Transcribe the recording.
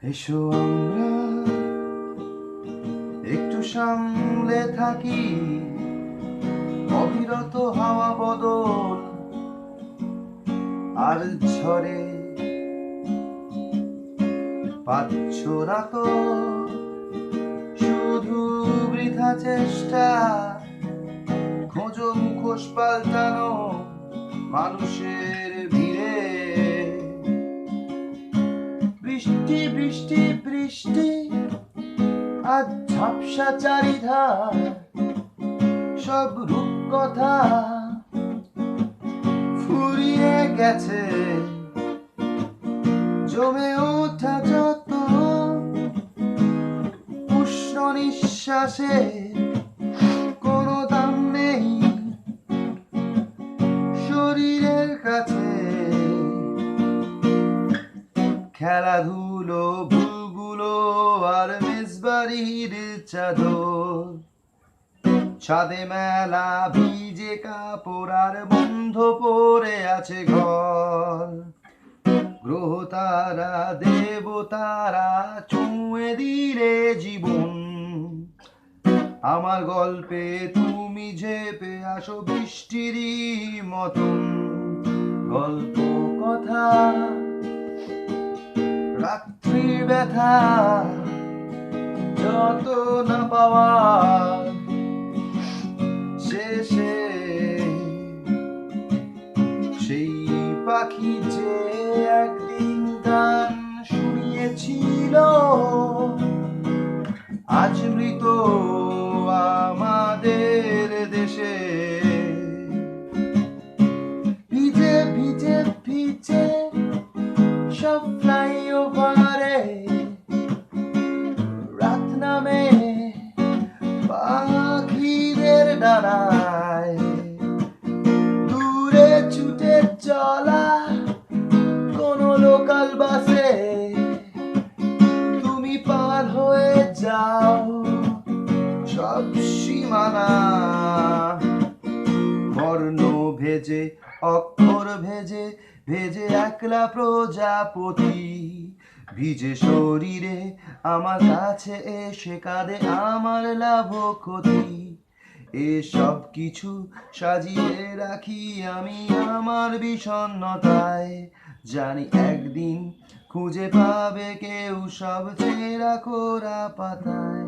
এসো আমরা একটু সামলে থাকি, অবিরত হাওয়া বদল আর ঝড়ে পাচ্ছ না তো শুধু বৃথা চেষ্টা, খোঁজো মুখোশ পাল্টানো মানুষের ভিড়ে। বৃষ্টি বৃষ্টি বৃষ্টি আজ ঝাপসা চারিধার, সব রূপকথা ফুরিয়ে গেছে, জমে ওঠা যত উষ্ণ নিঃশ্বাসে কোনো দাম নেই শরীরের কাছে। খেলাধুলো ভুলগুলো আর মেজবাড়ির চাদর, ছাদে মেলা ভিজে কাপড় আর বন্ধ পড়ে আছে ঘর। গ্রহ তারা দেবতারা ছুঁয়ে দিলে জীবন, আমার গল্পে তুমি ঝেপে আসো বৃষ্টিরই মতন। গল্প কথা রাত্রির ব্যথা যত না পাওয়া শেষে সেই পাখি যে একদিন গান শুনিয়েছিল আজ মৃত আমাদের দেশে। ভিজে ভিজে ভিজে সব ফ্লাইওভারে রাত নামে পাখিদের ডানায়, দূরে ছুটে চলা কোনো লোকাল বাসে তুমি পার হয়ে যাও সব সীমানা। বর্ণ ভেজে অক্ষর ভেজে ভেজে একলা প্রজাপতি, ভিজে শরীরে আমার কাছে এসে কাঁদে আমার লাভ ক্ষতি। এসব কিছু সাজিয়ে রাখি আমি আমার বিষণ্ণতায়, জানি একদিন খুঁজে পাবে কেউ সব ছেঁড়া খোড়া পাতায়।